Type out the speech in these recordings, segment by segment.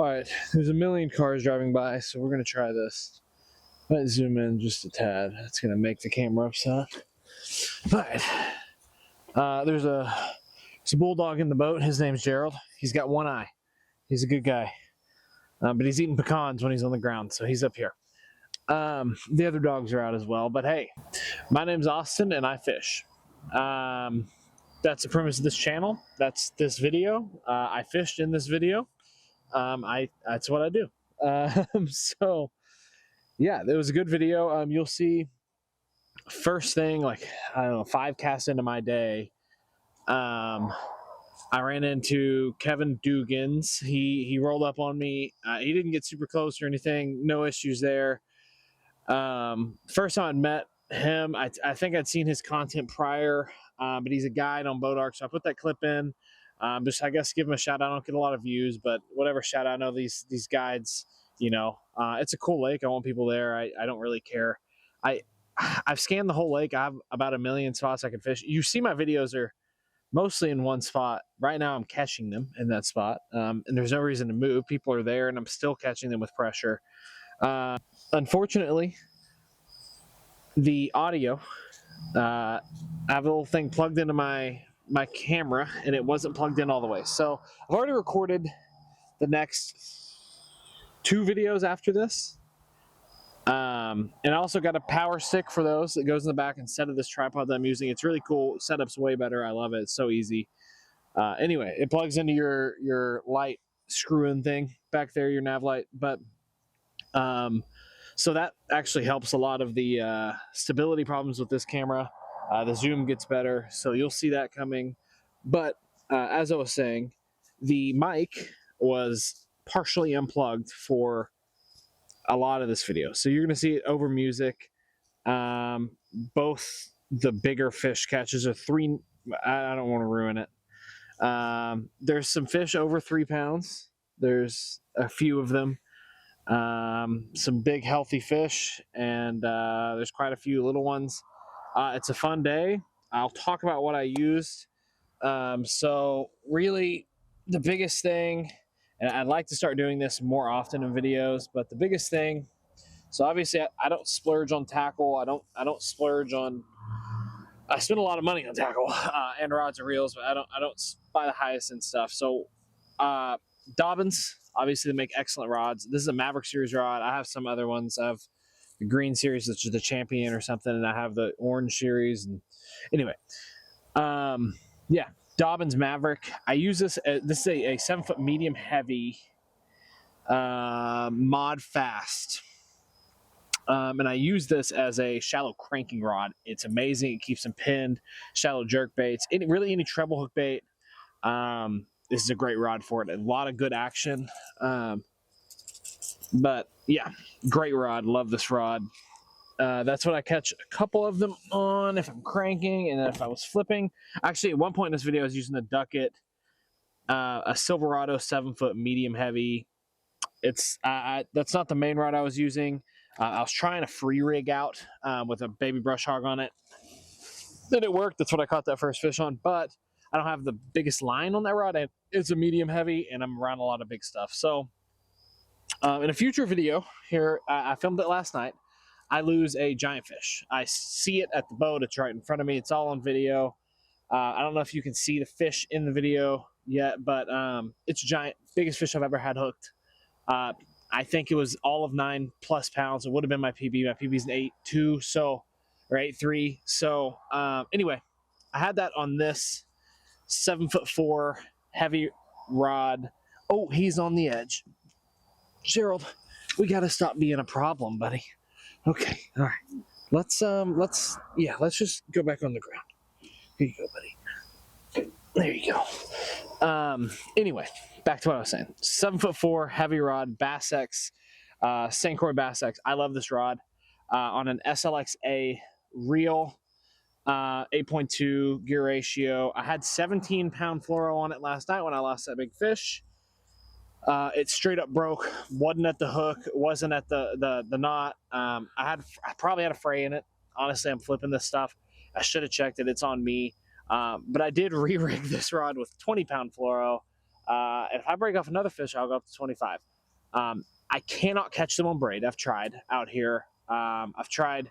Alright, there's a million cars driving by, so we're going to try this. Might zoom in just a tad. That's going to make the camera upset. Alright. There's a bulldog in the boat. His name's Gerald. He's got one eye. He's a good guy. But he's eating pecans when he's on the ground, so he's up here. The other dogs are out as well. But hey, my name's Austin, and I fish. That's the premise of this channel. That's this video. I fished in this video. That's what I do. So yeah, it was a good video. You'll see first thing, like, I don't know, 5 casts into my day, I ran into Kevin Dugans. He rolled up on me. He didn't get super close or anything. No issues there. First time I'd met him, I think I'd seen his content prior, but he's a guide on Bois D Arc, so I put that clip in. Just, I guess, give him a shout out. I don't get a lot of views, but whatever shout out. I know these guides, you know, it's a cool lake. I want people there. I don't really care. I've scanned the whole lake. I have about 1 million spots I can fish. You see my videos are mostly in one spot. Right now I'm catching them in that spot. And there's no reason to move. People are there and I'm still catching them with pressure. Unfortunately, the audio, I have a little thing plugged into my camera and it wasn't plugged in all the way. So I've already recorded the next 2 videos after this. And I also got a power stick for those that goes in the back instead of this tripod that I'm using. It's really cool. Setup's way better. I love it. It's so easy. Anyway, it plugs into your light screw-in thing back there, your nav light. But so that actually helps a lot of the stability problems with this camera. The zoom gets better, so you'll see that coming. But as I was saying, the mic was partially unplugged for a lot of this video, so you're going to see it over music. Both the bigger fish catches are 3. I don't want to ruin it. There's some fish over 3 pounds. There's a few of them. Some big healthy fish, and there's quite a few little ones. It's a fun day. I'll talk about what I used. So really the biggest thing, and I'd like to start doing this more often in videos, but the biggest thing, so obviously I don't splurge on tackle. I don't splurge on, I spend a lot of money on tackle and rods and reels, but I don't buy the highest end stuff. So Dobbins, obviously they make excellent rods. This is a Maverick series rod. I have some other ones. I have the green series, which is the Champion or something, and I have the orange series. And anyway, yeah, Dobbins Maverick. I use this. This is a 7-foot medium heavy mod fast, and I use this as a shallow cranking rod. It's amazing. It keeps them pinned. Shallow jerk baits. Really any treble hook bait. This is a great rod for it. A lot of good action. But yeah, great rod. Love this rod. That's what I catch a couple of them on if I'm cranking, and then if I was flipping. Actually, at one point in this video, I was using the Ducket, a Silverado 7-foot medium heavy. It's that's not the main rod I was using. I was trying a free rig out with a baby brush hog on it. Then it worked. That's what I caught that first fish on. But I don't have the biggest line on that rod, and it's a medium heavy, and I'm around a lot of big stuff. So in a future video here, I filmed it last night. I lose a giant fish. I see it at the boat. It's right in front of me. It's all on video. I don't know if you can see the fish in the video yet, but it's giant. Biggest fish I've ever had hooked. I think it was all of 9+ pounds. It would have been my PB. My PB's an 8.2, so, or 8.3. So anyway, I had that on this 7'4" heavy rod. Oh, he's on the edge. Gerald, we got to stop being a problem, buddy. Okay, all right. Let's just go back on the ground. Here you go, buddy. There you go. Anyway, back to what I was saying. 7'4" heavy rod, Bass X, St. Croix Bass X. I love this rod. On an SLX-A reel, 8.2 gear ratio. I had 17-pound fluoro on it last night when I lost that big fish. It straight up broke. Wasn't at the hook. Wasn't at the knot. I probably had a fray in it. Honestly, I'm flipping this stuff. I should have checked it. It's on me. But I did re-rig this rod with 20-pound fluoro. If I break off another fish, I'll go up to 25. I cannot catch them on braid. I've tried out here. I've tried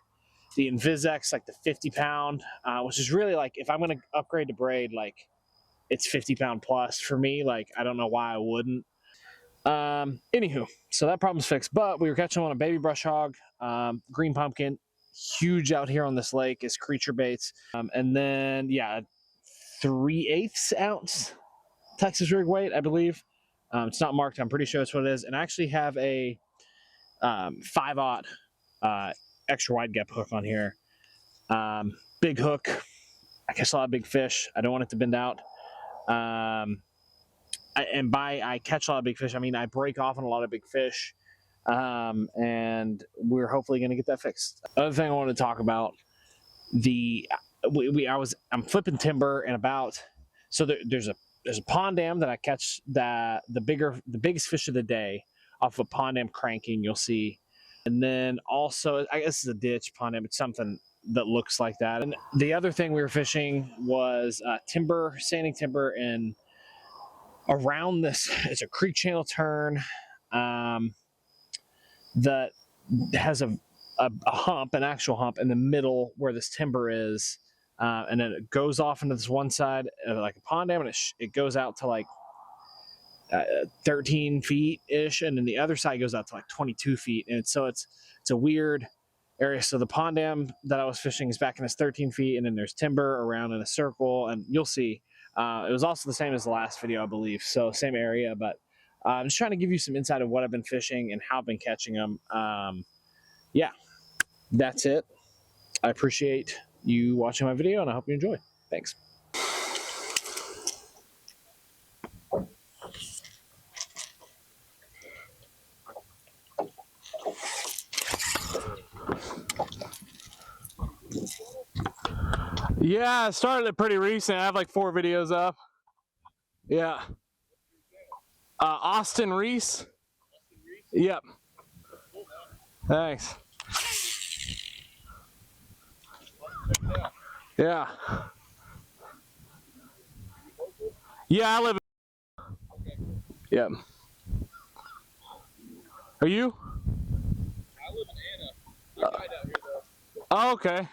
the Invisex, like the 50-pound, which is really like, if I'm going to upgrade to braid, like it's 50-pound plus for me. Like, I don't know why I wouldn't. Anywho, so that problem's fixed, but we were catching them on a baby brush hog, green pumpkin, huge out here on this lake is creature baits. And then, yeah, 3/8 ounce Texas rig weight, I believe. It's not marked. I'm pretty sure that's what it is. And I actually have a 5/0 extra wide gap hook on here. Big hook. I catch a lot of big fish. I don't want it to bend out. I catch a lot of big fish, I mean I break off on a lot of big fish. And we're hopefully going to get that fixed. Other thing I want to talk about, I'm flipping timber and so there's a pond dam that I catch the biggest fish of the day off a pond dam cranking, you'll see. And then also, I guess it's a ditch pond dam, it's something that looks like that. And the other thing we were fishing was timber, sanding timber, and around this, it's a creek channel turn that has a hump, an actual hump in the middle where this timber is. And then it goes off into this one side, like a pond dam, and it goes out to like 13 feet ish, and then the other side goes out to like 22 feet. And so it's a weird area. So the pond dam that I was fishing is back in this 13 feet, and then there's timber around in a circle, and you'll see. It was also the same as the last video, I believe. So same area, but I'm just trying to give you some insight of what I've been fishing and how I've been catching them. Yeah, that's it. I appreciate you watching my video, and I hope you enjoy. Thanks. Yeah, I started it pretty recent. I have like 4 videos up. Yeah. Austin Reese. Yep. Thanks. Yeah. Yeah, I live in. Yep. Are you? I live in Anna. I out here though. Oh, okay.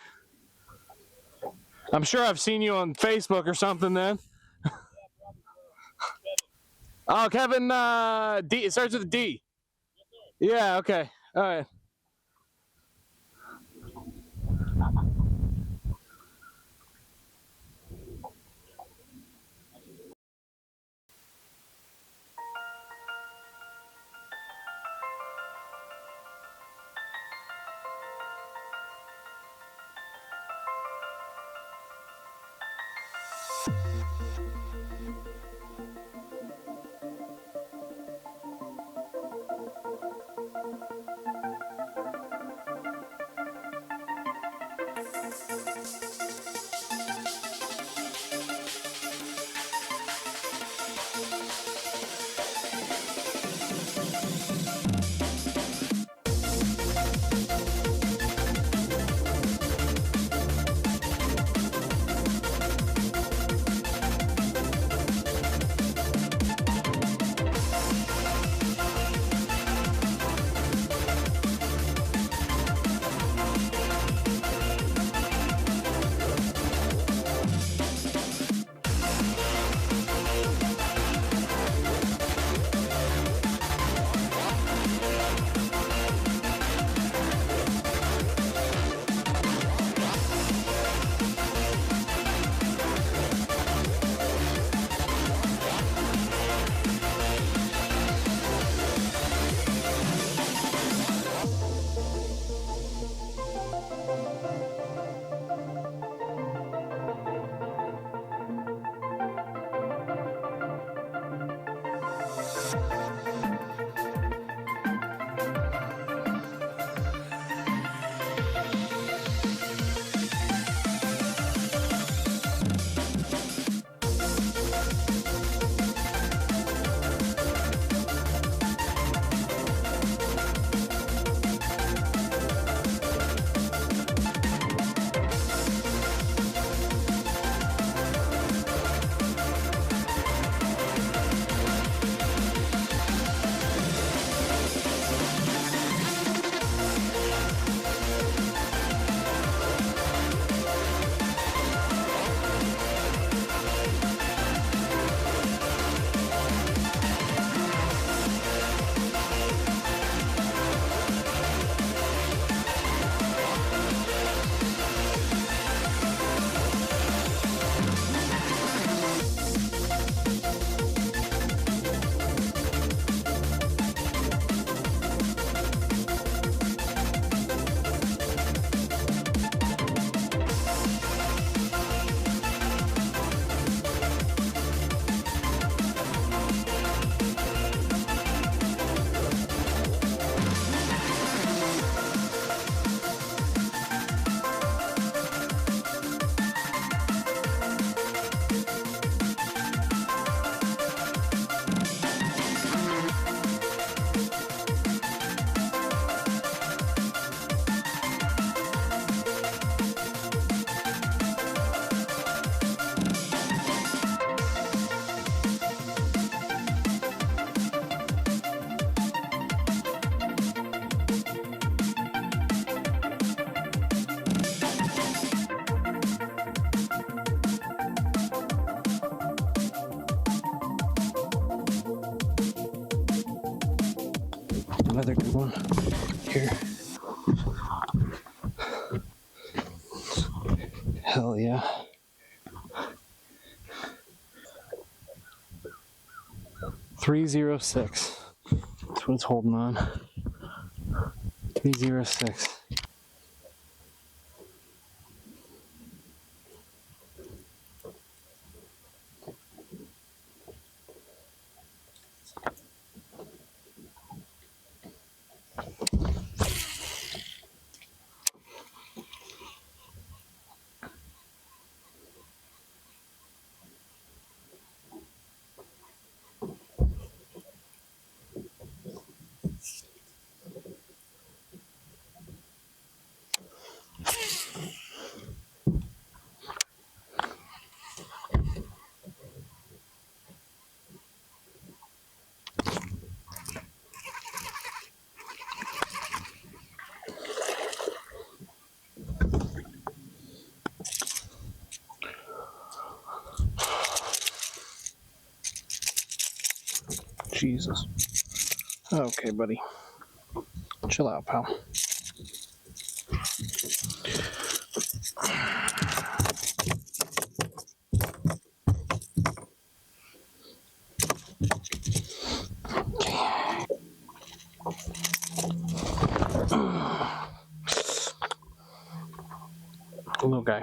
I'm sure I've seen you on Facebook or something then. Yeah, probably so. Oh, Kevin, D. It starts with a D. Yes, sir. Yeah, okay. All right. Another good one here. Hell yeah. $306. That's what it's holding on. 306. Jesus. Okay, buddy. Chill out, pal. Little guy.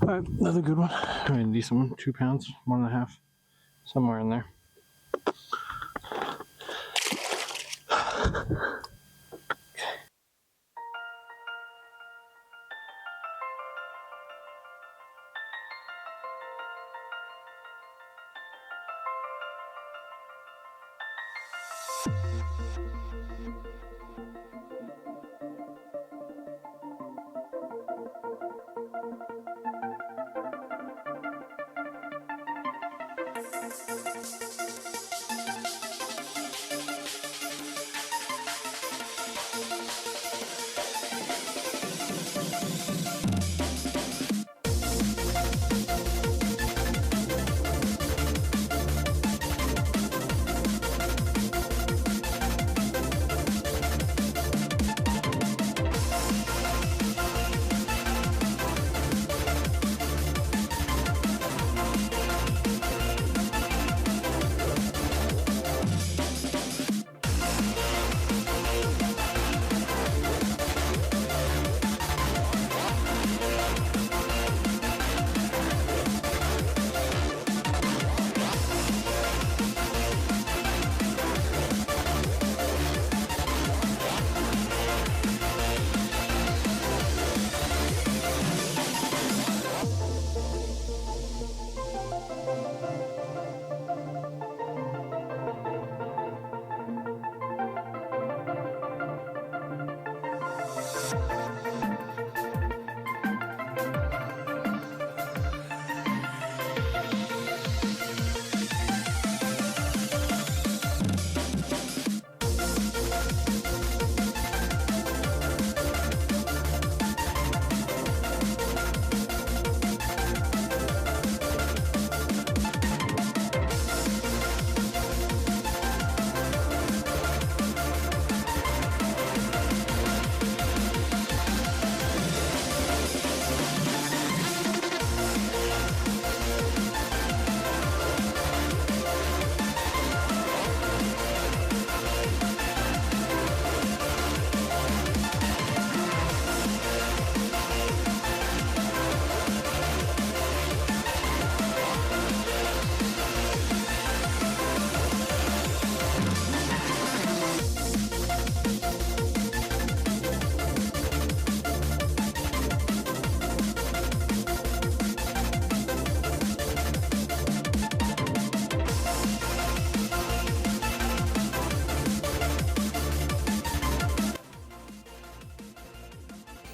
Alright, another good one. I mean, a decent one. 2 pounds, 1.5, somewhere in there.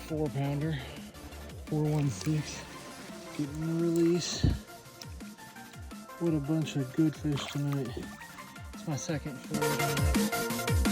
4-pounder, 416. Getting the release. What a bunch of good fish tonight. It's my second 4 tonight.